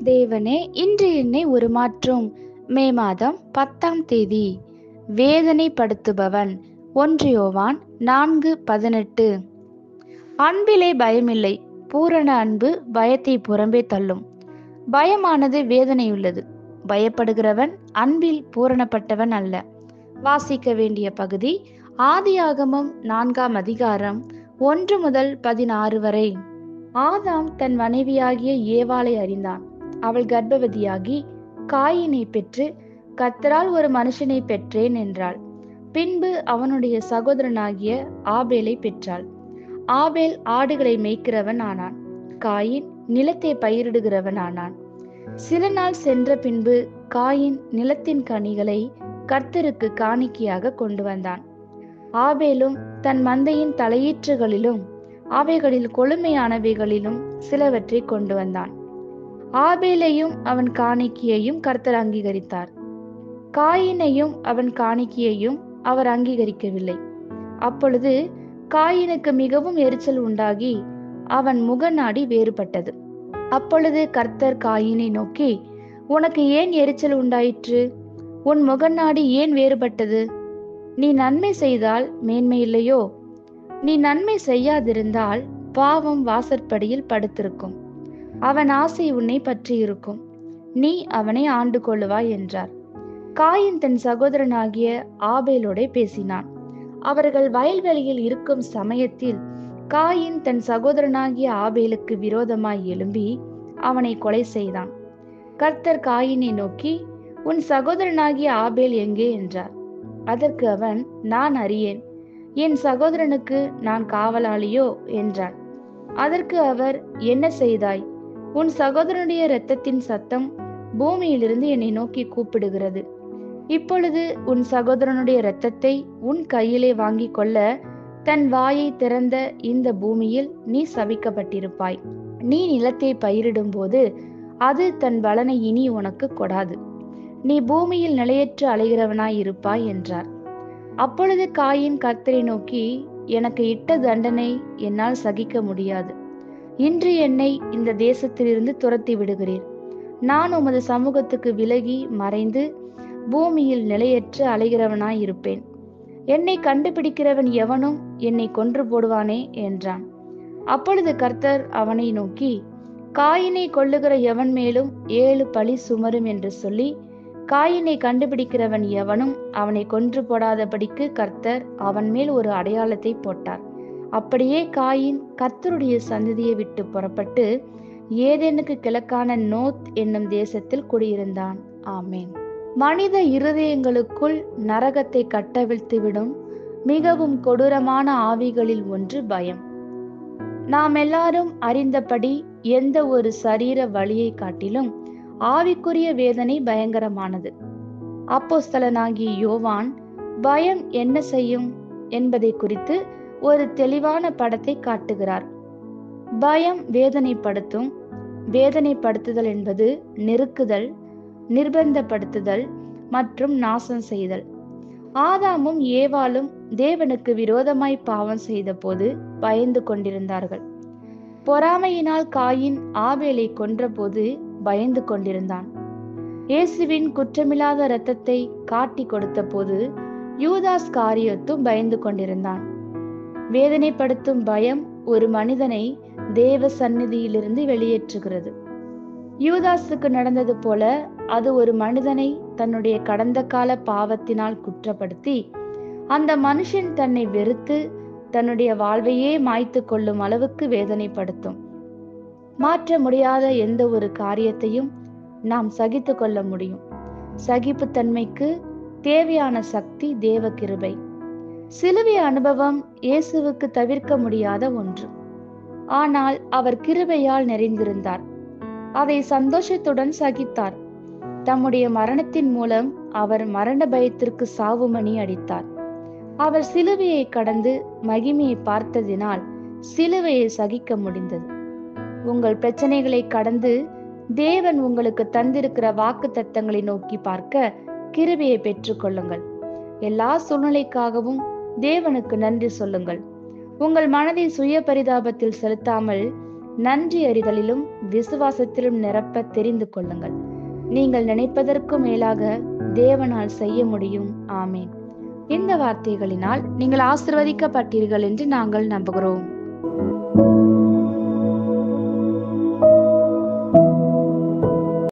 தேவனே, இன்று என்னை உருமாற்றும். மே மாதம் 10ஆம் தேதி. வேதனைப்படுத்துபவன். 1 யோவான் 4:18. அன்பிலே பயமில்லை. பூரண அன்பு பயத்தை புறம்பே தள்ளும். பயமானது வேதனையுள்ளது. பயப்படுகிறவன் அன்பில் பூரணப்பட்டவன் அல்ல. வாசிக்க வேண்டிய பகுதி ஆதியாகமம் 4ஆம் அதிகாரம் 1 முதல் 16 வரை. ஆதாம் தன் மனைவியாகிய ஏவாளை அறிந்தான். அவள் கர்ப்பவதியாகி காயினை பெற்று, கர்த்தரால் ஒரு மனுஷனை பெற்றேன் என்றாள். பின்பு அவனுடைய சகோதரனாகிய ஆபேலை பெற்றாள். ஆபேல் ஆடுகளை மேய்க்கிறவன் ஆனான். காயின் நிலத்தை பயிரிடுகிறவன் ஆனான். சில நாள் சென்ற பின்பு காயின் நிலத்தின் கனிகளை கர்த்தருக்கு காணிக்கையாக கொண்டு வந்தான். ஆபேலும் தன் மந்தையின் தலையீற்றுகளிலும் அவைகளில் கொழுமையானவைகளிலும் சிலவற்றை கொண்டு வந்தான். ஆபேலையும் அவன் காணிக்கையையும் கர்த்தர் அங்கீகரித்தார். காயினையும் அவன் காணிக்கையையும் அவர் அங்கீகரிக்கவில்லை. அப்பொழுது காயினுக்கு மிகவும் எரிச்சல் உண்டாகி அவன் முகநாடி வேறுபட்டது. அப்பொழுது கர்த்தர் காயினை நோக்கி, உனக்கு ஏன் எரிச்சல் உண்டாயிற்று? உன் முகநாடி ஏன் வேறுபட்டது? நீ நன்மை செய்தால் மேன்மை இல்லையோ? நீ நன்மை செய்யாதிருந்தால் பாவம் வாசற்படியில் படுத்திருக்கும். அவன் ஆசை உன்னை பற்றி இருக்கும். நீ அவனை ஆண்டு கொள்ளுவாய் என்றார். காயின் தன் சகோதரனாகிய ஆபேலோடே பேசினான். அவர்கள் வயல்வெளியில் இருக்கும் சமயத்தில் காயின் தன் சகோதரனாகிய ஆபேலுக்கு விரோதமாய் எழும்பி அவனை கொலை செய்தான். கர்த்தர் காயினை நோக்கி, உன் சகோதரனாகிய ஆபேல் எங்கே என்றார். அதற்கு அவன், நான் அறியேன், என் சகோதரனுக்கு நான் காவலாளியோ என்றான். அதற்கு அவர், என்ன செய்தாய்? உன் சகோதரனுடைய இரத்தத்தின் சத்தம் பூமியிலிருந்து என்னை நோக்கி கூப்பிடுகிறது. இப்பொழுது உன் சகோதரனுடைய இரத்தத்தை உன் கையிலே வாங்கி கொள்ள தன் வாயை திறந்த இந்த பூமியில் நீ சபிக்கப்பட்டிருப்பாய். நீ நிலத்தை பயிரிடும் போது அது தன் பலனை இனி உனக்கு கொடாது. நீ பூமியில் நிலையற்று அலைகிறவனாய் இருப்பாய் என்றார். அப்பொழுது காயின் கர்த்தரை நோக்கி, எனக்கு இட்ட தண்டனை என்னால் சகிக்க முடியாது. இன்று என்னை இந்த தேசத்திலிருந்து துரத்தி விடுகிறீர். நான் உமது சமூகத்துக்கு விலகி மறைந்து பூமியில் நிலையற்று அலைகிறவனாய் இருப்பேன். என்னை கண்டுபிடிக்கிறவன் எவனும் என்னை கொன்று போடுவானே என்றான். அப்பொழுது கர்த்தர் அவனை நோக்கி, காயினை கொல்லுகிற எவன் மேலும் 7 பழி சுமரும் என்று சொல்லி, காயினை கண்டுபிடிக்கிறவன் எவனும் அவனை கொன்று போடாதபடிக்கு கர்த்தர் அவன் மேல் ஒரு அடையாளத்தை போட்டார். அப்படியே காயின் கர்த்தருடைய சந்ததியை விட்டு புறப்பட்டு ஏதேனுக்கு கிழக்கான நோத் என்னும் தேசத்தில் குடியிருந்தான். ஆமேன். மனித இருதயங்களுக்குள் நரகத்தை கட்டவிழ்த்துவிடும் மிகவும் கொடூரமான ஆவிகளில் ஒன்று பயம். நாம் எல்லாரும் அறிந்தபடி எந்த ஒரு சரீர வலியை காட்டிலும் ஆவிக்குரிய வேதனை பயங்கரமானது. அப்போஸ்தலனாகிய யோவான் பயம் என்ன செய்யும் என்பதை குறித்து ஒரு தெளிவான படத்தை காட்டுகிறார். பயம் வேதனைப்படுத்தும். வேதனைப்படுத்துதல் என்பது நெருக்குதல், நிர்பந்தப்படுத்துதல் மற்றும் நாசம் செய்தல். ஆதாமும் ஏவாளும் தேவனுக்கு விரோதமாய் பாவம் செய்த போது பயந்து கொண்டிருந்தார்கள். பொறாமையினால் காயின் ஆபேலை கொன்றபோது பயந்து கொண்டிருந்தான். இயேசுவின் குற்றமில்லாத இரத்தத்தை காட்டி கொடுத்த போது யூதாஸ் காரியத்தும் பயந்து கொண்டிருந்தான். வேதனைப்படுத்தும் பயம் ஒரு மனிதனை தேவ சந்நிதியிலிருந்து வெளியேற்றுகிறது. யூதாசுக்கு நடந்தது போல அது ஒரு மனிதனை தன்னுடைய கடந்த கால பாவத்தினால் குற்றப்படுத்தி அந்த மனுஷன் தன்னை வெறுத்து தன்னுடைய வாழ்வையே மாய்த்து கொள்ளும் அளவுக்கு வேதனைப்படுத்தும். மாற்ற முடியாத எந்த ஒரு காரியத்தையும் நாம் சகித்து கொள்ள முடியும். சகிப்புத்தன்மைக்கு தேவையான சக்தி தேவ கிருபை. சிலுவை அனுபவம் இயேசுவுக்கு தவிர்க்க முடியாத ஒன்று. ஆனால் அவர் கிருபையால் நிறைந்திருந்தார். அதை சந்தோஷத்துடன் சகித்தார். தம்முடைய மரணத்தின் மூலம் அவர் மரண பயத்திற்கு சாவுமணி அடித்தார். அவர் சிலுவையை கடந்து மகிமையை பார்த்ததினால் சிலுவையை சகிக்க முடிந்தது. உங்கள் பிரச்சனைகளை கடந்து தேவன் உங்களுக்கு தந்திருக்கிற வாக்கு தத்தங்களை நோக்கி பார்க்க கிருபையை பெற்றுக்கொள்ளுங்கள். எல்லா சூழ்நிலைக்காகவும் தேவனுக்கு நன்றி சொல்லுங்கள். உங்கள் மனதை சுய பரிதாபத்தில் செலுத்தாமல் நன்றி அறிதலிலும் விசுவாசத்திலும் நிரப்ப தெரிந்து கொள்ளுங்கள். நீங்கள் நினைப்பதற்கும் மேலாக தேவனால் செய்ய முடியும். ஆமேன். இந்த வார்த்தைகளினால் நீங்கள் ஆசீர்வதிக்கப்பட்டீர்கள் என்று நாங்கள் நம்புகிறோம்.